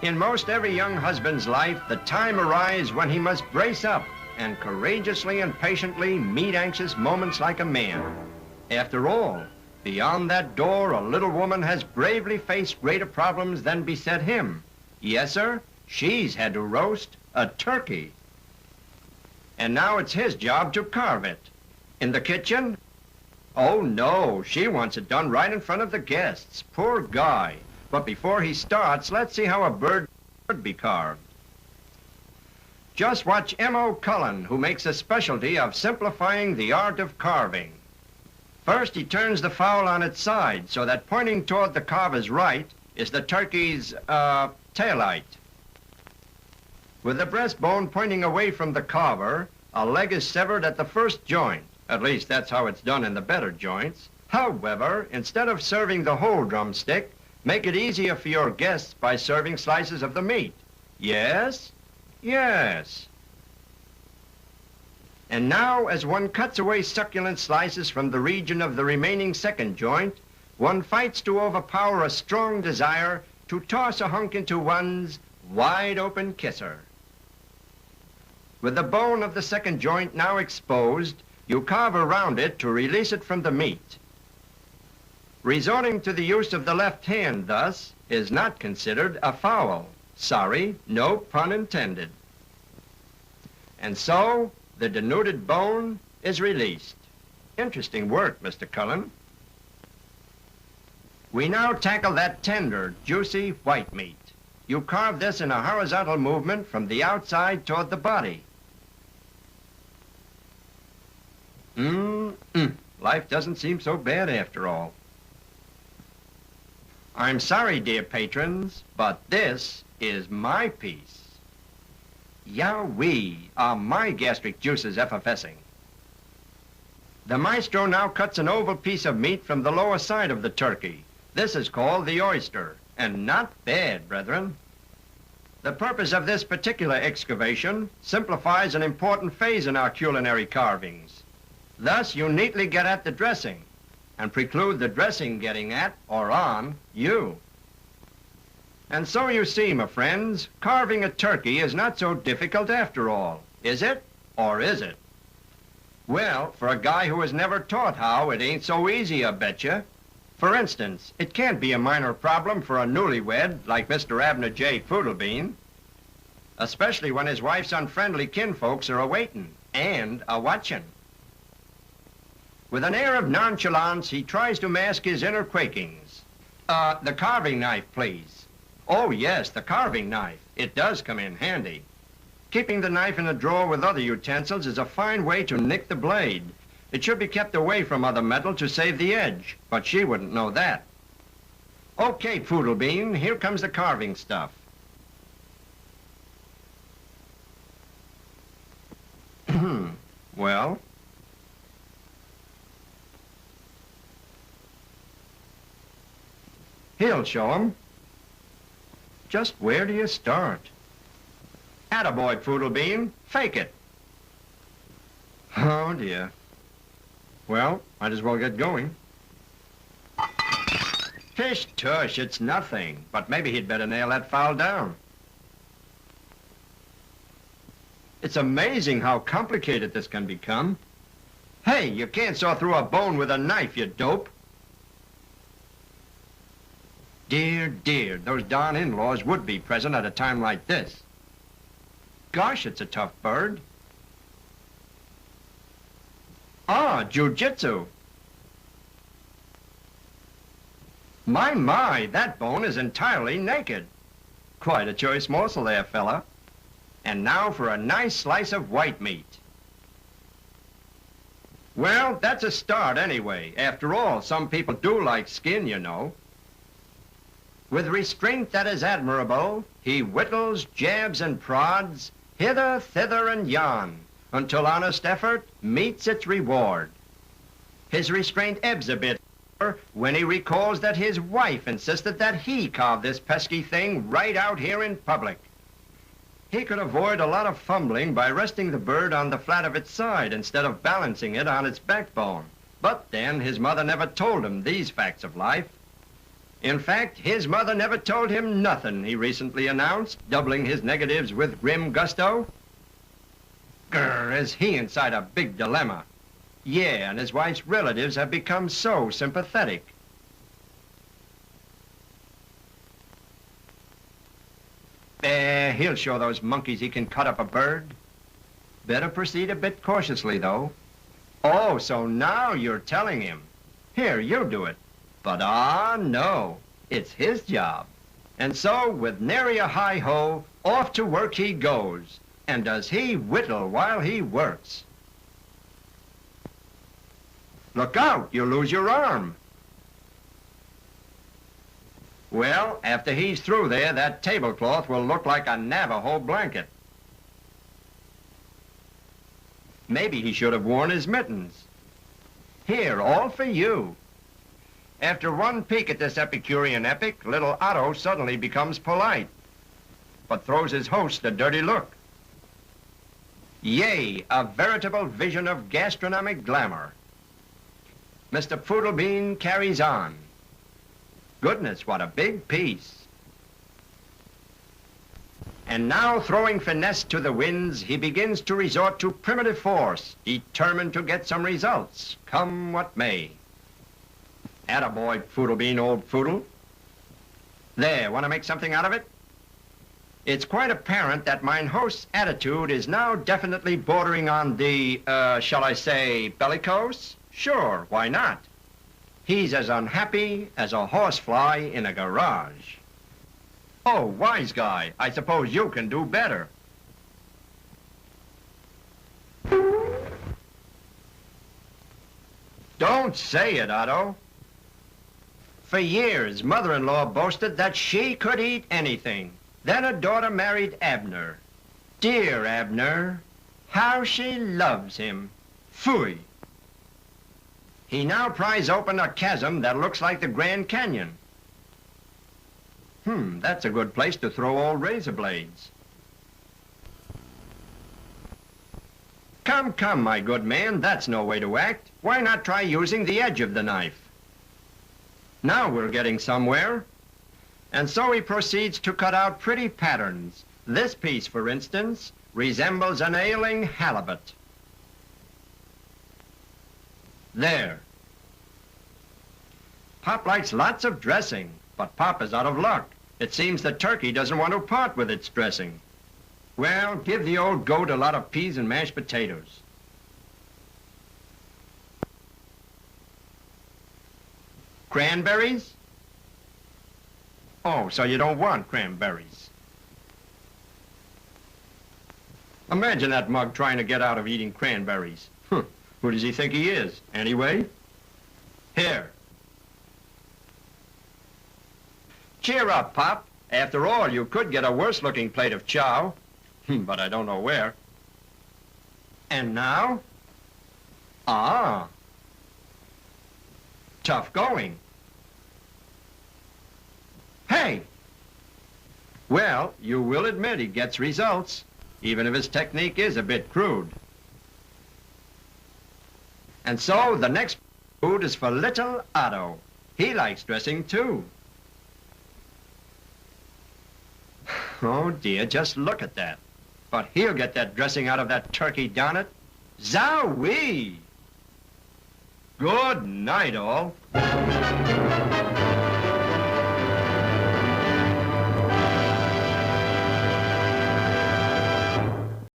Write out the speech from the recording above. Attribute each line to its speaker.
Speaker 1: In most every young husband's life, the time arrives when he must brace up and courageously and patiently meet anxious moments like a man. After all, beyond that door, a little woman has bravely faced greater problems than beset him. Yes, sir, she's had to roast a turkey. And now it's his job to carve it. In the kitchen? Oh, no, she wants it done right in front of the guests. Poor guy. But before he starts, let's see how a bird should be carved. Just watch M.O. Cullen, who makes a specialty of simplifying the art of carving. First, he turns the fowl on its side so that pointing toward the carver's right is the turkey's, taillight. With the breastbone pointing away from the carver, a leg is severed at the first joint. At least that's how it's done in the better joints. However, instead of serving the whole drumstick, make it easier for your guests by serving slices of the meat. Yes? Yes. And now, as one cuts away succulent slices from the region of the remaining second joint, one fights to overpower a strong desire to toss a hunk into one's wide-open kisser. With the bone of the second joint now exposed, you carve around it to release it from the meat. Resorting to the use of the left hand, thus, is not considered a foul. Sorry, no pun intended. And so, the denuded bone is released. Interesting work, Mr. Cullen. We now tackle that tender, juicy white meat. You carve this in a horizontal movement from the outside toward the body. Life doesn't seem so bad after all. I'm sorry, dear patrons, but this is my piece. Yowee, are my gastric juices effervescing. The maestro now cuts an oval piece of meat from the lower side of the turkey. This is called the oyster, and not bad, brethren. The purpose of this particular excavation simplifies an important phase in our culinary carvings. Thus, you neatly get at the dressing and preclude the dressing getting at or on you. And so you see, my friends, carving a turkey is not so difficult after all. Is it? Or is it? Well, for a guy who was never taught how, it ain't so easy, I betcha. For instance, it can't be a minor problem for a newlywed like Mr. Abner J. Poodlebean, especially when his wife's unfriendly kinfolks are a-waitin' and a-watchin'. With an air of nonchalance, he tries to mask his inner quakings. The carving knife, please. Oh, yes, the carving knife. It does come in handy. Keeping the knife in a drawer with other utensils is a fine way to nick the blade. It should be kept away from other metal to save the edge, but she wouldn't know that. Okay, Poodlebean, here comes the carving stuff. Well? He'll show 'em. Just where do you start? Attaboy, Poodlebean. Fake it. Oh, dear. Well, might as well get going. Pish tush, it's nothing. But maybe he'd better nail that fowl down. It's amazing how complicated this can become. Hey, you can't saw through a bone with a knife, you dope. Dear, dear, those darn in-laws would be present at a time like this. Gosh, it's a tough bird. Ah, jiu-jitsu. My, that bone is entirely naked. Quite a choice morsel there, fella. And now for a nice slice of white meat. Well, that's a start anyway. After all, some people do like skin, you know. With restraint that is admirable, he whittles, jabs, and prods, hither, thither, and yon, until honest effort meets its reward. His restraint ebbs a bit when he recalls that his wife insisted that he carve this pesky thing right out here in public. He could avoid a lot of fumbling by resting the bird on the flat of its side instead of balancing it on its backbone. But then his mother never told him these facts of life. In fact, his mother never told him nothing, he recently announced, doubling his negatives with grim gusto. Grr, is he inside a big dilemma. Yeah, and his wife's relatives have become so sympathetic. He'll show those monkeys he can cut up a bird. Better proceed a bit cautiously, though. Oh, so now you're telling him. Here, you do it. But no, it's his job. And so, with nary a hi-ho, off to work he goes. And does he whittle while he works. Look out, you'll lose your arm. Well, after he's through there, that tablecloth will look like a Navajo blanket. Maybe he should have worn his mittens. Here, all for you. After one peek at this Epicurean epic, little Otto suddenly becomes polite, but throws his host a dirty look. Yea, a veritable vision of gastronomic glamour. Mr. Poodlebean carries on. Goodness, what a big piece. And now, throwing finesse to the winds, he begins to resort to primitive force, determined to get some results, come what may. Attaboy, Poodlebean, old Poodle. There, want to make something out of it? It's quite apparent that mine host's attitude is now definitely bordering on the, shall I say, bellicose? Sure, why not? He's as unhappy as a horsefly in a garage. Oh, wise guy, I suppose you can do better. Don't say it, Otto. For years, mother-in-law boasted that she could eat anything. Then her daughter married Abner. Dear Abner, how she loves him. Phooey. He now pries open a chasm that looks like the Grand Canyon. That's a good place to throw old razor blades. Come, come, my good man, that's no way to act. Why not try using the edge of the knife? Now we're getting somewhere. And so he proceeds to cut out pretty patterns. This piece, for instance, resembles an ailing halibut. There. Pop likes lots of dressing, but Pop is out of luck. It seems the turkey doesn't want to part with its dressing. Well, give the old goat a lot of peas and mashed potatoes. Cranberries? Oh, so you don't want cranberries. Imagine that mug trying to get out of eating cranberries. Who does he think he is, anyway? Here. Cheer up, Pop. After all, you could get a worse-looking plate of chow. But I don't know where. And now? Ah. Tough going. Hey! Well, you will admit he gets results, even if his technique is a bit crude. And so the next food is for little Otto. He likes dressing too. Oh dear, just look at that. But he'll get that dressing out of that turkey, darn it. Zowie! Good night, all.